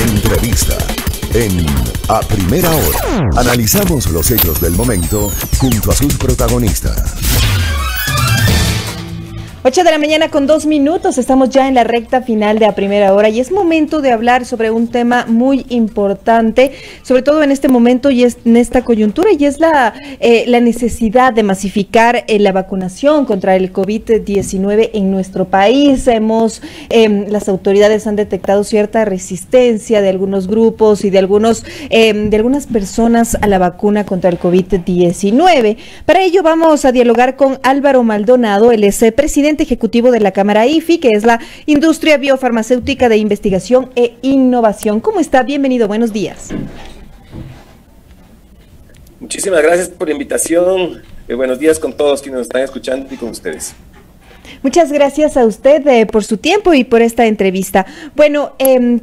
Entrevista. En A Primera Hora, analizamos los hechos del momento junto a sus protagonistas. 8 de la mañana con 2 minutos, estamos ya en la recta final de A Primera Hora y es momento de hablar sobre un tema muy importante, sobre todo en este momento y en esta coyuntura, y es la necesidad de masificar la vacunación contra el COVID-19 en nuestro país. Las autoridades han detectado cierta resistencia de algunos grupos y de algunas personas a la vacuna contra el COVID-19. Para ello vamos a dialogar con Álvaro Maldonado, él es presidente ejecutivo de la Cámara IFI, que es la Industria Biofarmacéutica de Investigación e Innovación. ¿Cómo está? Bienvenido, buenos días. Muchísimas gracias por la invitación. Buenos días con todos quienes nos están escuchando y con ustedes. Muchas gracias a usted por su tiempo y por esta entrevista. Bueno,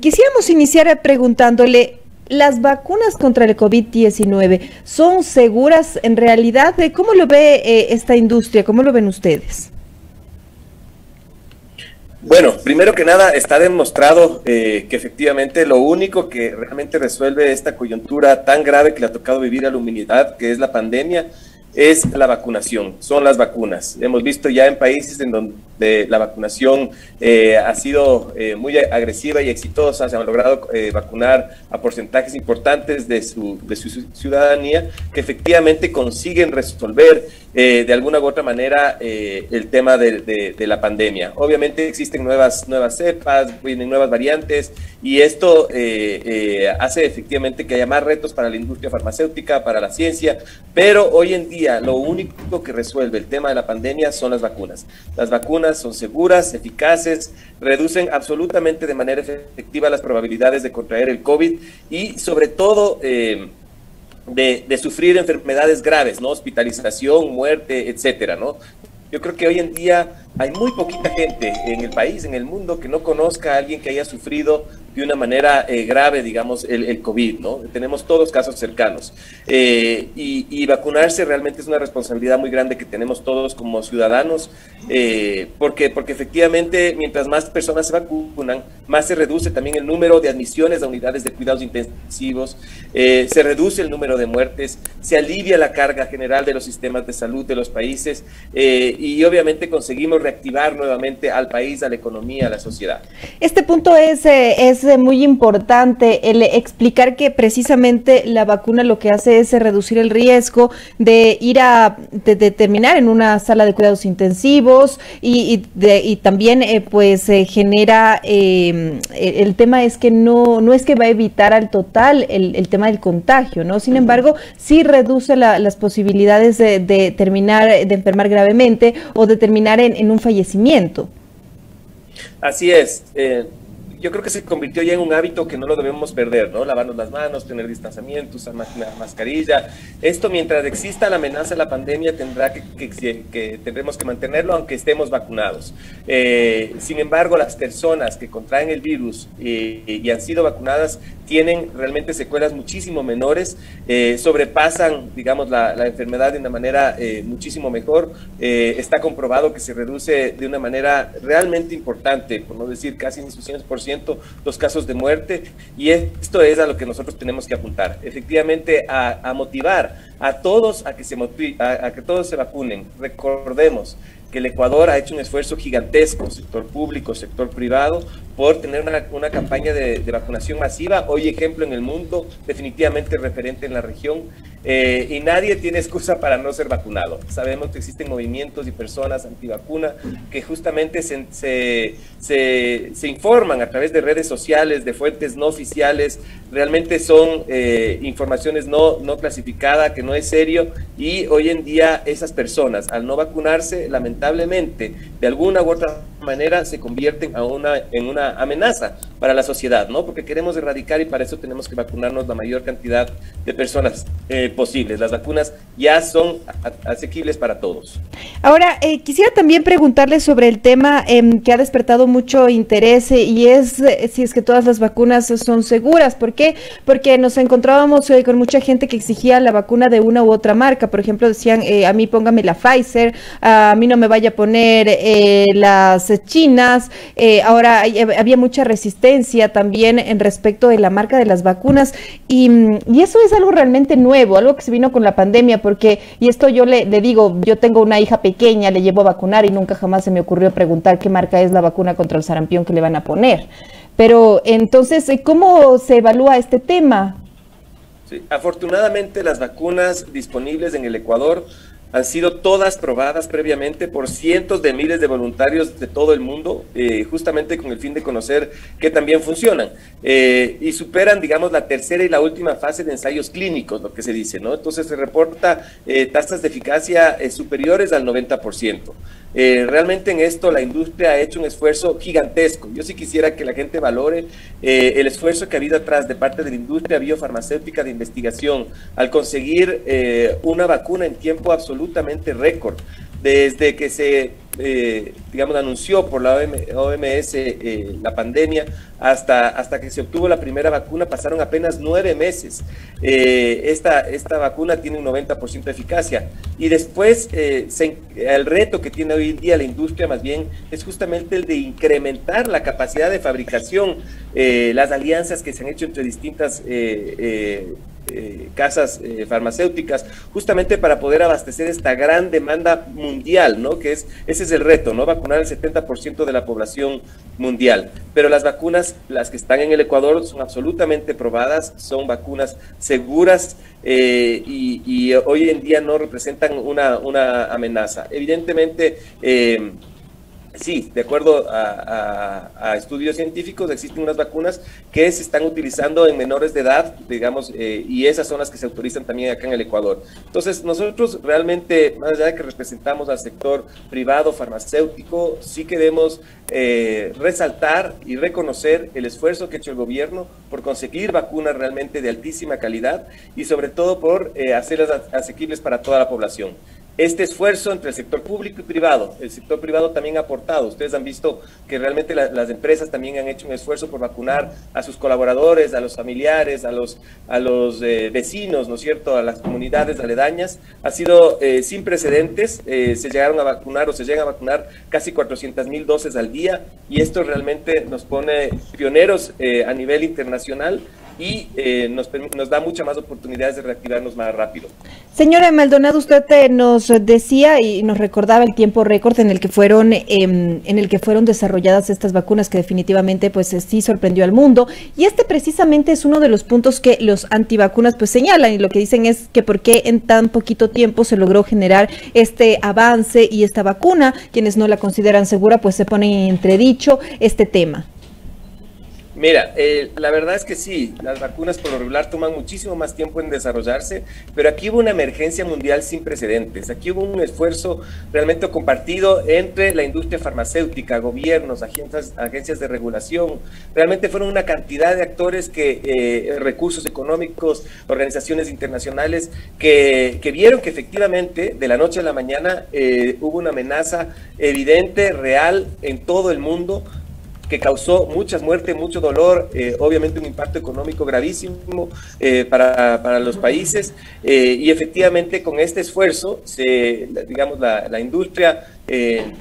quisiéramos iniciar preguntándole, ¿las vacunas contra el COVID-19 son seguras en realidad? ¿Cómo lo ve esta industria? ¿Cómo lo ven ustedes? Bueno, primero que nada está demostrado que efectivamente lo único que realmente resuelve esta coyuntura tan grave que le ha tocado vivir a la humanidad, que es la pandemia, es la vacunación, son las vacunas. Hemos visto ya en países en donde la vacunación ha sido muy agresiva y exitosa, se han logrado vacunar a porcentajes importantes de su ciudadanía, que efectivamente consiguen resolver de alguna u otra manera el tema de la pandemia. Obviamente existen nuevas cepas, vienen nuevas variantes, y esto hace efectivamente que haya más retos para la industria farmacéutica, para la ciencia, pero hoy en día lo único que resuelve el tema de la pandemia son las vacunas. Las vacunas son seguras, eficaces, reducen absolutamente de manera efectiva las probabilidades de contraer el COVID y sobre todo de sufrir enfermedades graves, ¿no? Hospitalización, muerte, etcétera, ¿no? Yo creo que hoy en día hay muy poquita gente en el país, en el mundo, que no conozca a alguien que haya sufrido de una manera grave, digamos, el COVID, ¿no? Tenemos todos casos cercanos. Y vacunarse realmente es una responsabilidad muy grande que tenemos todos como ciudadanos, porque efectivamente, mientras más personas se vacunan, más se reduce también el número de admisiones a unidades de cuidados intensivos, se reduce el número de muertes, se alivia la carga general de los sistemas de salud de los países, y obviamente conseguimos reactivar nuevamente al país, a la economía, a la sociedad. Este punto es muy importante, el explicar que precisamente la vacuna lo que hace es reducir el riesgo de de terminar en una sala de cuidados intensivos y también genera, el tema es que no es que va a evitar al total el tema del contagio, ¿no? Sin embargo, sí reduce las posibilidades de terminar, de enfermar gravemente o de terminar en un fallecimiento. Así es. Yo creo que se convirtió ya en un hábito que no lo debemos perder, ¿no? Lavarnos las manos, tener distanciamiento, usar mascarilla. Esto, mientras exista la amenaza de la pandemia, tendremos que mantenerlo aunque estemos vacunados. Sin embargo, las personas que contraen el virus y han sido vacunadas tienen realmente secuelas muchísimo menores, sobrepasan, digamos, la enfermedad de una manera muchísimo mejor. Está comprobado que se reduce de una manera realmente importante, por no decir casi en su 100%, los casos de muerte, y esto es a lo que nosotros tenemos que apuntar, efectivamente a motivar a todos a que todos se vacunen. Recordemos que el Ecuador ha hecho un esfuerzo gigantesco, sector público, sector privado, por tener una campaña de vacunación masiva, hoy ejemplo en el mundo, definitivamente referente en la región, y nadie tiene excusa para no ser vacunado. Sabemos que existen movimientos y personas antivacuna que justamente se informan a través de redes sociales, de fuentes no oficiales, realmente son informaciones no clasificadas, que no es serio, y hoy en día esas personas, al no vacunarse, lamentablemente, de alguna u otra manera se convierten en una amenaza para la sociedad, ¿no? Porque queremos erradicar, y para eso tenemos que vacunarnos la mayor cantidad de personas posibles. Las vacunas ya son asequibles para todos. Ahora, quisiera también preguntarle sobre el tema que ha despertado mucho interés, y es si es que todas las vacunas son seguras. ¿Por qué? Porque nos encontrábamos con mucha gente que exigía la vacuna de una u otra marca. Por ejemplo, decían, a mí póngame la Pfizer, a mí no me vaya a poner las chinas. Ahora había mucha resistencia transparencia también en respecto de la marca de las vacunas y eso es algo realmente nuevo, algo que se vino con la pandemia, porque, y esto yo le digo, yo tengo una hija pequeña, le llevo a vacunar y nunca jamás se me ocurrió preguntar qué marca es la vacuna contra el sarampión que le van a poner. Pero entonces, ¿cómo se evalúa este tema? Sí, afortunadamente las vacunas disponibles en el Ecuador han sido todas probadas previamente por cientos de miles de voluntarios de todo el mundo, justamente con el fin de conocer que también funcionan. Y superan, digamos, la tercera y la última fase de ensayos clínicos, lo que se dice, ¿no? Entonces se reporta tasas de eficacia superiores al 90%. Realmente en esto la industria ha hecho un esfuerzo gigantesco. Yo sí quisiera que la gente valore el esfuerzo que ha habido atrás de parte de la industria biofarmacéutica de investigación al conseguir una vacuna en tiempo absolutamente récord. Desde que se, digamos, anunció por la OMS la pandemia hasta que se obtuvo la primera vacuna, pasaron apenas 9 meses. Esta vacuna tiene un 90% de eficacia. Y después, el reto que tiene hoy en día la industria más bien es justamente el de incrementar la capacidad de fabricación, las alianzas que se han hecho entre distintas casas farmacéuticas, justamente para poder abastecer esta gran demanda mundial, ¿no? Ese es el reto, ¿no? Vacunar el 70% de la población mundial. Pero las vacunas, las que están en el Ecuador, son absolutamente probadas, son vacunas seguras y hoy en día no representan una amenaza. Evidentemente, sí, de acuerdo a estudios científicos, existen unas vacunas que se están utilizando en menores de edad, digamos, y esas son las que se autorizan también acá en el Ecuador. Entonces, nosotros realmente, más allá de que representamos al sector privado farmacéutico, sí queremos resaltar y reconocer el esfuerzo que ha hecho el gobierno por conseguir vacunas realmente de altísima calidad y sobre todo por hacerlas asequibles para toda la población. Este esfuerzo entre el sector público y privado, el sector privado también ha aportado. Ustedes han visto que realmente las empresas también han hecho un esfuerzo por vacunar a sus colaboradores, a los familiares, a los vecinos, ¿no es cierto?, a las comunidades aledañas. Ha sido sin precedentes, se llegaron a vacunar o se llegan a vacunar casi 400,000 dosis al día y esto realmente nos pone pioneros a nivel internacional y nos da muchas más oportunidades de reactivarnos más rápido. Señora Maldonado, usted nos decía y nos recordaba el tiempo récord en el que fueron desarrolladas estas vacunas, que definitivamente pues sí sorprendió al mundo, y este precisamente es uno de los puntos que los antivacunas pues señalan, y lo que dicen es que por qué en tan poquito tiempo se logró generar este avance y esta vacuna. Quienes no la consideran segura pues se ponen en entredicho este tema. Mira, la verdad es que sí, las vacunas por lo regular toman muchísimo más tiempo en desarrollarse, pero aquí hubo una emergencia mundial sin precedentes. Aquí hubo un esfuerzo realmente compartido entre la industria farmacéutica, gobiernos, agencias de regulación. Realmente fueron una cantidad de actores recursos económicos, organizaciones internacionales que vieron que efectivamente de la noche a la mañana hubo una amenaza evidente, real en todo el mundo, que causó muchas muertes, mucho dolor, obviamente un impacto económico gravísimo para los países, y efectivamente con este esfuerzo, digamos, la industria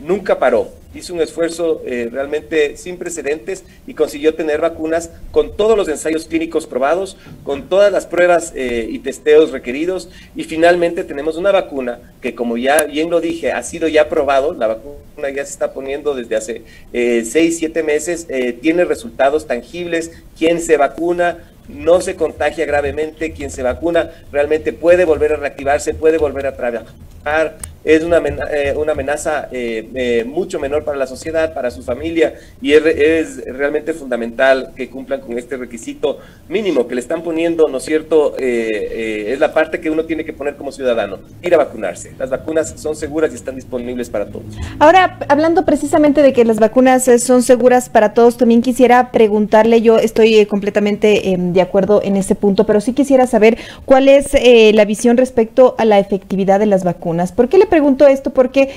nunca paró. Hizo un esfuerzo realmente sin precedentes y consiguió tener vacunas con todos los ensayos clínicos probados, con todas las pruebas y testeos requeridos, y finalmente tenemos una vacuna que, como ya bien lo dije, ha sido ya probado. La vacuna ya se está poniendo desde hace 6-7 meses, tiene resultados tangibles. Quien se vacuna no se contagia gravemente, quien se vacuna realmente puede volver a reactivarse, puede volver a trabajar. Es una amenaza mucho menor para la sociedad, para su familia, y es realmente fundamental que cumplan con este requisito mínimo que le están poniendo, ¿no es cierto? Es la parte que uno tiene que poner como ciudadano, ir a vacunarse. Las vacunas son seguras y están disponibles para todos. Ahora, hablando precisamente de que las vacunas son seguras para todos, también quisiera preguntarle, yo estoy completamente de acuerdo en ese punto, pero sí quisiera saber cuál es la visión respecto a la efectividad de las vacunas. ¿Por qué le pregunto esto? Porque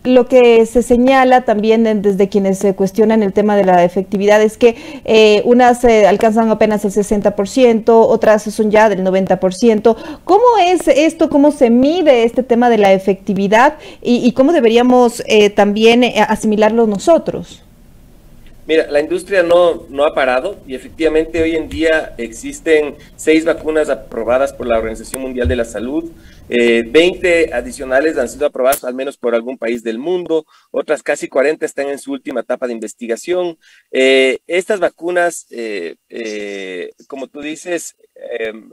lo que se señala también desde quienes se cuestionan el tema de la efectividad es que unas alcanzan apenas el 60%, otras son ya del 90%. ¿Cómo es esto? ¿Cómo se mide este tema de la efectividad? ¿Y cómo deberíamos también asimilarlo nosotros? Mira, la industria no ha parado y efectivamente hoy en día existen 6 vacunas aprobadas por la Organización Mundial de la Salud, 20 adicionales han sido aprobadas al menos por algún país del mundo, otras casi 40 están en su última etapa de investigación. Estas vacunas, como tú dices,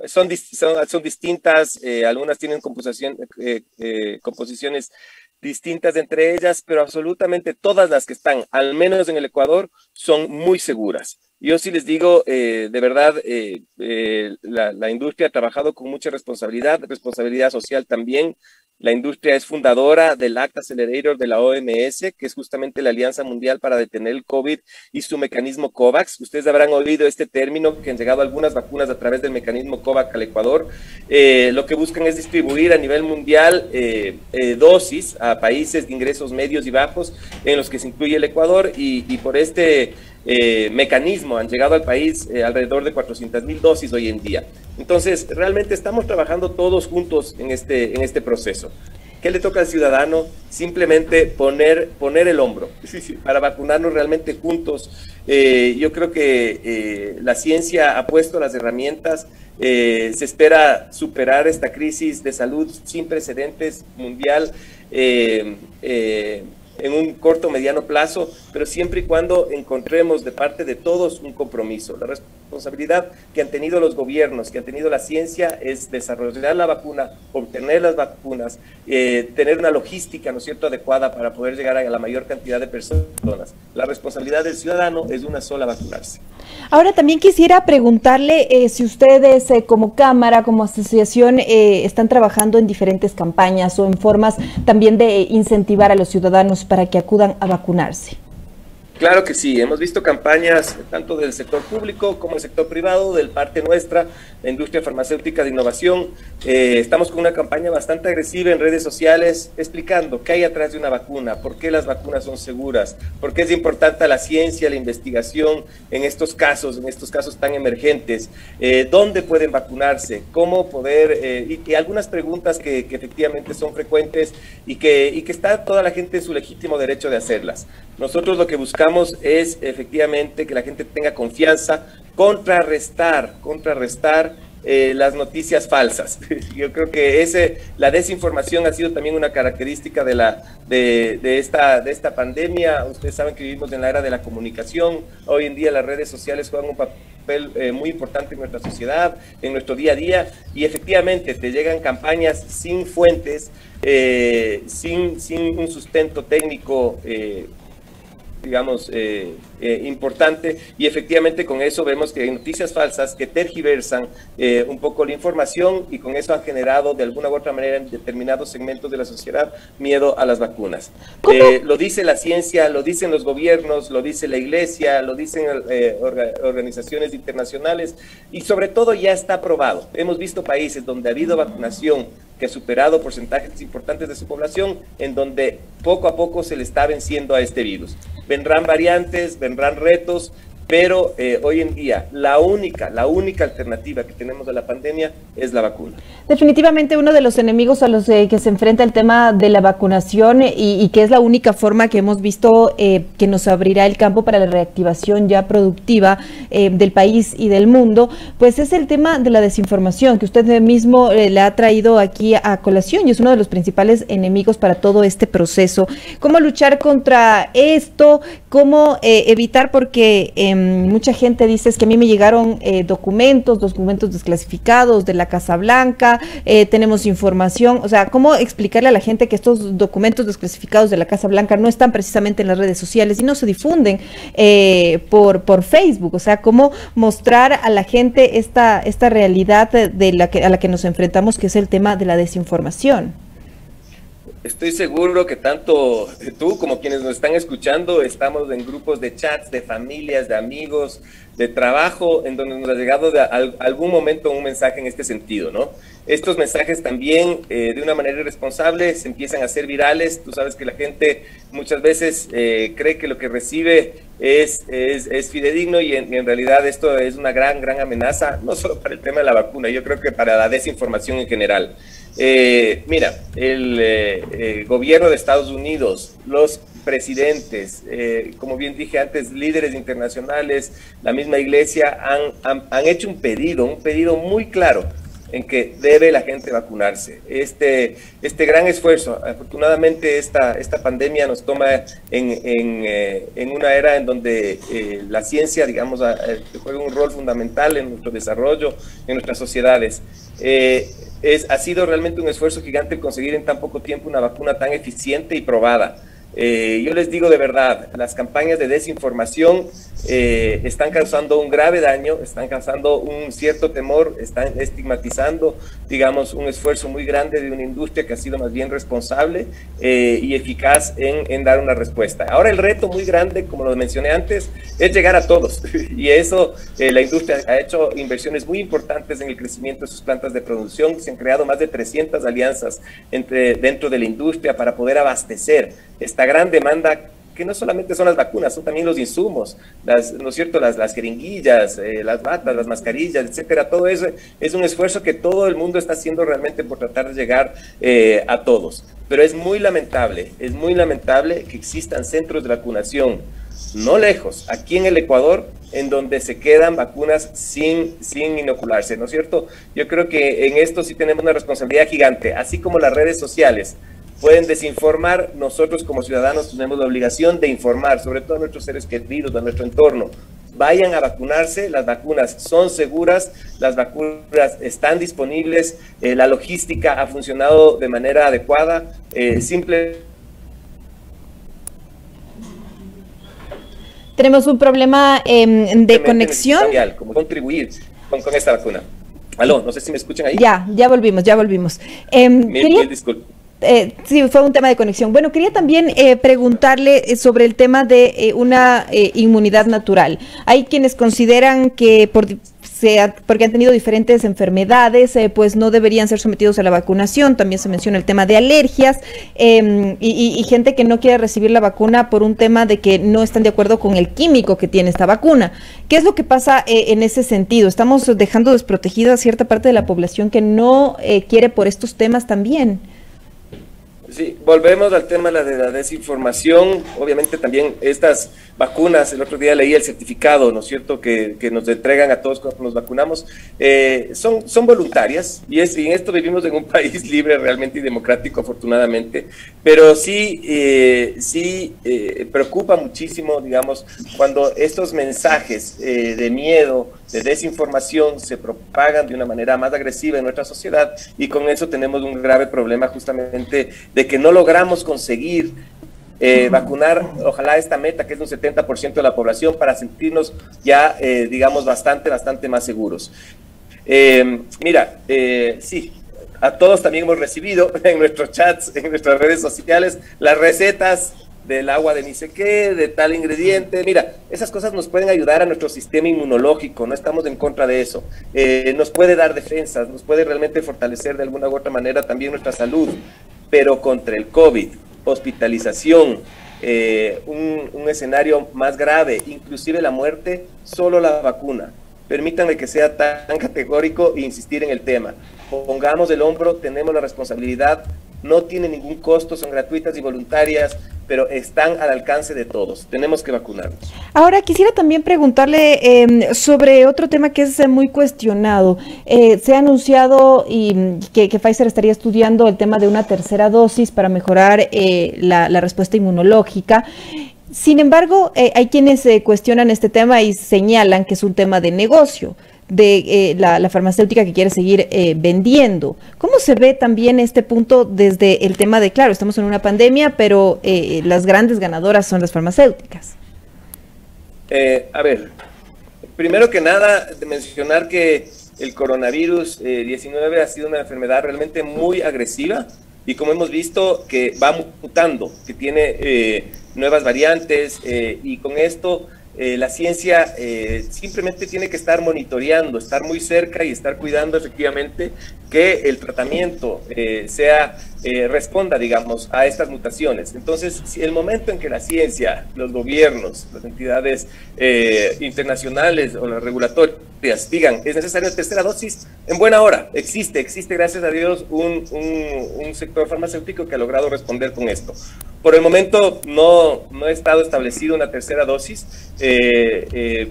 son distintas, algunas tienen composiciones distintas entre ellas, pero absolutamente todas las que están, al menos en el Ecuador, son muy seguras. Yo sí les digo, de verdad, la industria ha trabajado con mucha responsabilidad social también. La industria es fundadora del ACT Accelerator de la OMS, que es justamente la Alianza Mundial para detener el COVID y su mecanismo COVAX. Ustedes habrán oído este término, que han llegado algunas vacunas a través del mecanismo COVAX al Ecuador. Lo que buscan es distribuir a nivel mundial dosis a países de ingresos medios y bajos, en los que se incluye el Ecuador, y por este mecanismo han llegado al país alrededor de 400,000 dosis hoy en día. Entonces, realmente estamos trabajando todos juntos en este proceso. ¿Qué le toca al ciudadano? Simplemente poner el hombro para vacunarnos realmente juntos. Yo creo que la ciencia ha puesto las herramientas. Se espera superar esta crisis de salud sin precedentes mundial en un corto o mediano plazo, pero siempre y cuando encontremos de parte de todos un compromiso. La responsabilidad que han tenido los gobiernos, que han tenido la ciencia, es desarrollar la vacuna, obtener las vacunas, tener una logística, ¿no es cierto?, adecuada para poder llegar a la mayor cantidad de personas. La responsabilidad del ciudadano es una sola: vacunarse. Ahora también quisiera preguntarle si ustedes como Cámara, como asociación, están trabajando en diferentes campañas o en formas también de incentivar a los ciudadanos para que acudan a vacunarse. Claro que sí, hemos visto campañas tanto del sector público como del sector privado, del parte nuestra, la industria farmacéutica de innovación. Estamos con una campaña bastante agresiva en redes sociales explicando qué hay atrás de una vacuna, por qué las vacunas son seguras, por qué es importante la ciencia, la investigación en estos casos tan emergentes, dónde pueden vacunarse, cómo poder, y algunas preguntas que efectivamente son frecuentes y que está toda la gente en su legítimo derecho de hacerlas. Nosotros lo que buscamos es efectivamente que la gente tenga confianza, contrarrestar las noticias falsas. Yo creo que la desinformación ha sido también una característica de esta pandemia. Ustedes saben que vivimos en la era de la comunicación. Hoy en día las redes sociales juegan un papel muy importante en nuestra sociedad, en nuestro día a día, y efectivamente te llegan campañas sin fuentes, sin un sustento técnico digamos, importante, y efectivamente con eso vemos que hay noticias falsas que tergiversan un poco la información, y con eso han generado de alguna u otra manera en determinados segmentos de la sociedad miedo a las vacunas. Lo dice la ciencia, lo dicen los gobiernos, lo dice la iglesia, lo dicen organizaciones internacionales, y sobre todo ya está probado. Hemos visto países donde ha habido vacunación que ha superado porcentajes importantes de su población, en donde poco a poco se le está venciendo a este virus. Vendrán variantes, vendrán retos, pero hoy en día la única alternativa que tenemos a la pandemia es la vacuna. Definitivamente uno de los enemigos a los que se enfrenta el tema de la vacunación y que es la única forma que hemos visto que nos abrirá el campo para la reactivación ya productiva del país y del mundo, pues es el tema de la desinformación, que usted mismo le ha traído aquí a colación, y es uno de los principales enemigos para todo este proceso. ¿Cómo luchar contra esto? ¿Cómo evitar? Porque mucha gente dice es que a mí me llegaron documentos desclasificados de la Casa Blanca, tenemos información, o sea, ¿cómo explicarle a la gente que estos documentos desclasificados de la Casa Blanca no están precisamente en las redes sociales y no se difunden por Facebook? O sea, ¿cómo mostrar a la gente esta realidad a la que nos enfrentamos, que es el tema de la desinformación? Estoy seguro que tanto tú como quienes nos están escuchando estamos en grupos de chats, de familias, de amigos, de trabajo, en donde nos ha llegado de algún momento un mensaje en este sentido, ¿no? Estos mensajes también, de una manera irresponsable, se empiezan a hacer virales. Tú sabes que la gente muchas veces cree que lo que recibe es fidedigno, y en realidad esto es una gran amenaza, no solo para el tema de la vacuna, yo creo que para la desinformación en general. Mira, el gobierno de Estados Unidos, los presidentes, como bien dije antes, líderes internacionales, la misma iglesia han hecho un pedido muy claro en que debe la gente vacunarse. Este gran esfuerzo, afortunadamente esta pandemia nos toma en una era en donde la ciencia, digamos, juega un rol fundamental en nuestro desarrollo, en nuestras sociedades. Ha sido realmente un esfuerzo gigante el conseguir en tan poco tiempo una vacuna tan eficiente y probada. Yo les digo de verdad, las campañas de desinformación están causando un grave daño, están causando un cierto temor, están estigmatizando, digamos, un esfuerzo muy grande de una industria que ha sido más bien responsable y eficaz en dar una respuesta. Ahora el reto muy grande, como lo mencioné antes, es llegar a todos y eso la industria ha hecho inversiones muy importantes en el crecimiento de sus plantas de producción. Se han creado más de 300 alianzas dentro de la industria para poder abastecer esta gran demanda, que no solamente son las vacunas, son también los insumos, ¿no es cierto? Las jeringuillas, las batas, las mascarillas, etcétera. Todo eso es un esfuerzo que todo el mundo está haciendo realmente por tratar de llegar a todos. Pero es muy lamentable que existan centros de vacunación no lejos, aquí en el Ecuador, en donde se quedan vacunas sin inocularse, ¿no es cierto? Yo creo que en esto sí tenemos una responsabilidad gigante, así como las redes sociales pueden desinformar, nosotros como ciudadanos tenemos la obligación de informar, sobre todo a nuestros seres queridos, a nuestro entorno. Vayan a vacunarse, las vacunas son seguras, las vacunas están disponibles, la logística ha funcionado de manera adecuada, Tenemos un problema de conexión. Como contribuir con esta vacuna. Aló, no sé si me escuchan ahí. Ya volvimos. Mil disculpas. Sí, fue un tema de conexión. Bueno, quería también preguntarle sobre el tema de una inmunidad natural. Hay quienes consideran que porque han tenido diferentes enfermedades, pues no deberían ser sometidos a la vacunación. También se menciona el tema de alergias y gente que no quiere recibir la vacuna por un tema de que no están de acuerdo con el químico que tiene esta vacuna. ¿Qué es lo que pasa en ese sentido? ¿Estamos dejando desprotegida a cierta parte de la población que no quiere por estos temas también? Sí, volvemos al tema de la desinformación. Obviamente también estas vacunas, el otro día leí el certificado, ¿no es cierto?, que nos entregan a todos cuando nos vacunamos, son voluntarias y en esto vivimos en un país libre realmente y democrático, afortunadamente, pero sí preocupa muchísimo, digamos, cuando estos mensajes de miedo, de desinformación se propagan de una manera más agresiva en nuestra sociedad, y con eso tenemos un grave problema justamente de que no logramos conseguir vacunar, ojalá esta meta que es un 70% de la población, para sentirnos ya, digamos, bastante más seguros. Sí, a todos también hemos recibido en nuestros chats, en nuestras redes sociales, las recetas del agua de ni sé qué, de tal ingrediente. Mira, esas cosas nos pueden ayudar a nuestro sistema inmunológico, no estamos en contra de eso. Nos puede dar defensas, nos puede realmente fortalecer de alguna u otra manera también nuestra salud, pero contra el COVID, hospitalización, un escenario más grave, inclusive la muerte, solo la vacuna. Permítanme que sea tan categórico e insistir en el tema. Pongamos el hombro, tenemos la responsabilidad, no tiene ningún costo, son gratuitas y voluntarias, pero están al alcance de todos. Tenemos que vacunarnos. Ahora, quisiera también preguntarle sobre otro tema que es muy cuestionado. Se ha anunciado que Pfizer estaría estudiando el tema de una tercera dosis para mejorar la respuesta inmunológica. Sin embargo, hay quienes cuestionan este tema y señalan que es un tema de negocio de la farmacéutica que quiere seguir vendiendo. ¿Cómo se ve también este punto desde el tema de, claro, estamos en una pandemia, pero las grandes ganadoras son las farmacéuticas? A ver, primero que nada, de mencionar que el coronavirus 19 ha sido una enfermedad realmente muy agresiva y, como hemos visto, que va mutando, que tiene nuevas variantes y con esto la ciencia simplemente tiene que estar monitoreando, estar muy cerca y estar cuidando efectivamente que el tratamiento responda, digamos, a estas mutaciones. Entonces, si el momento en que la ciencia, los gobiernos, las entidades internacionales o las regulatorias digan es necesaria una tercera dosis, en buena hora, existe gracias a Dios un sector farmacéutico que ha logrado responder con esto. Por el momento no ha estado establecida una tercera dosis,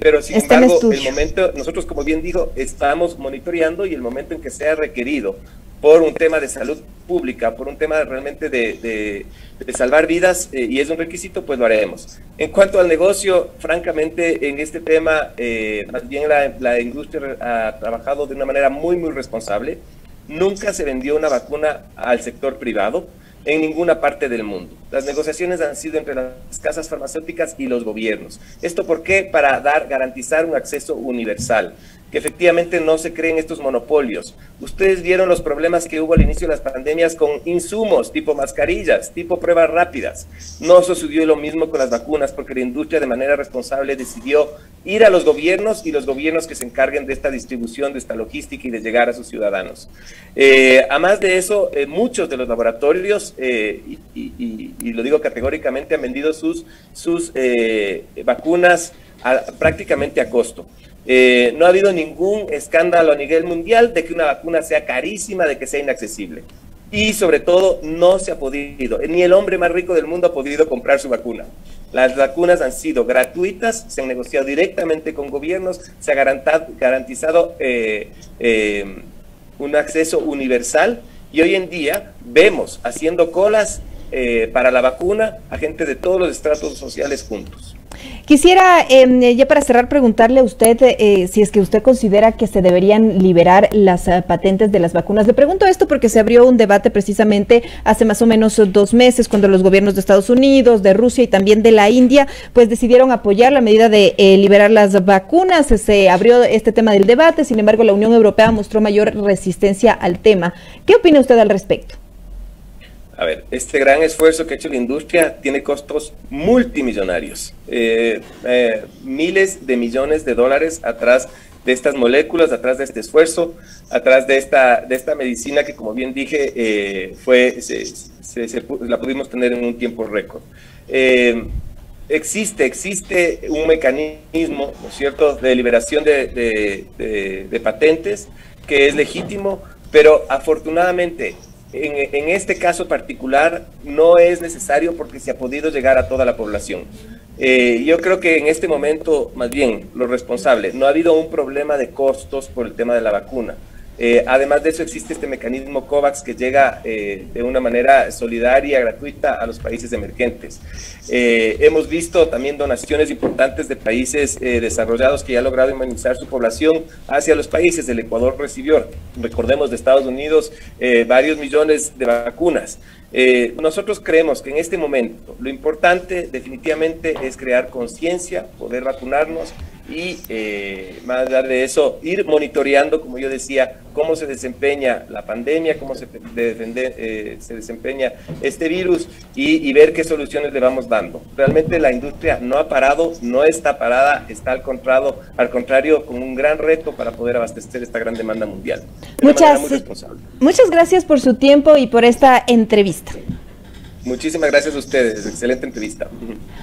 pero sin embargo, el momento, nosotros como bien dijo, estamos monitoreando y el momento en que sea requerido por un tema de salud pública, por un tema realmente de salvar vidas, y es un requisito, pues lo haremos. En cuanto al negocio, francamente, en este tema, más bien la industria ha trabajado de una manera muy responsable. Nunca se vendió una vacuna al sector privado en ninguna parte del mundo. Las negociaciones han sido entre las casas farmacéuticas y los gobiernos. ¿Esto por qué? Para garantizar un acceso universal, que efectivamente no se creen estos monopolios. Ustedes vieron los problemas que hubo al inicio de las pandemias con insumos, tipo mascarillas, tipo pruebas rápidas. No sucedió lo mismo con las vacunas, porque la industria de manera responsable decidió ir a los gobiernos y los gobiernos que se encarguen de esta distribución, de esta logística y de llegar a sus ciudadanos. Además de eso, muchos de los laboratorios, y lo digo categóricamente, han vendido sus vacunas prácticamente a costo. No ha habido ningún escándalo a nivel mundial de que una vacuna sea carísima, de que sea inaccesible. Y sobre todo, no se ha podido, ni el hombre más rico del mundo ha podido comprar su vacuna. Las vacunas han sido gratuitas, se han negociado directamente con gobiernos, se ha garantizado un acceso universal, y hoy en día vemos haciendo colas para la vacuna a gente de todos los estratos sociales juntos. Quisiera, ya para cerrar, preguntarle a usted si es que usted considera que se deberían liberar las patentes de las vacunas. Le pregunto esto porque se abrió un debate precisamente hace más o menos 2 meses, cuando los gobiernos de Estados Unidos, de Rusia y también de la India, pues decidieron apoyar la medida de liberar las vacunas. Se abrió este tema del debate, sin embargo la Unión Europea mostró mayor resistencia al tema. ¿Qué opina usted al respecto? A ver, este gran esfuerzo que ha hecho la industria tiene costos multimillonarios, miles de millones de dólares atrás de estas moléculas, atrás de este esfuerzo, atrás de esta medicina que, como bien dije, la pudimos tener en un tiempo récord. Existe un mecanismo, ¿no es cierto?, de liberación de patentes que es legítimo, pero afortunadamente en este caso particular no es necesario porque se ha podido llegar a toda la población. Yo creo que en este momento, más bien, lo responsable, no ha habido un problema de costos por el tema de la vacuna. Además de eso, existe este mecanismo COVAX que llega de una manera solidaria, gratuita a los países emergentes. Hemos visto también donaciones importantes de países desarrollados que ya han logrado inmunizar su población hacia los países. El Ecuador recibió, recordemos, de Estados Unidos, varios millones de vacunas. Nosotros creemos que en este momento lo importante definitivamente es crear conciencia, poder vacunarnos y más allá de eso ir monitoreando, como yo decía, cómo se desempeña la pandemia, cómo se desempeña este virus y ver qué soluciones le vamos dando. Realmente la industria no ha parado, no está parada, está al contrario con un gran reto para poder abastecer esta gran demanda mundial. Muchas gracias por su tiempo y por esta entrevista. Muchísimas gracias a ustedes, excelente entrevista.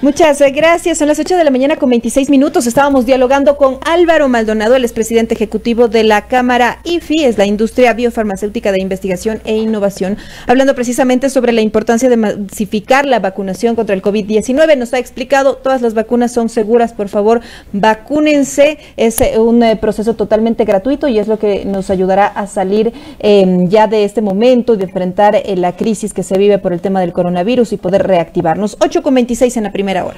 Muchas gracias, son las 8 de la mañana con 26 minutos, estábamos dialogando con Álvaro Maldonado, el expresidente ejecutivo de la Cámara IFI, es la Industria Biofarmacéutica de Investigación e Innovación, hablando precisamente sobre la importancia de masificar la vacunación contra el COVID-19, nos ha explicado, todas las vacunas son seguras, por favor, vacúnense, es un proceso totalmente gratuito y es lo que nos ayudará a salir ya de este momento y de enfrentar la crisis que se vive por el tema del coronavirus y poder reactivarnos. 8:26 en la primera hora.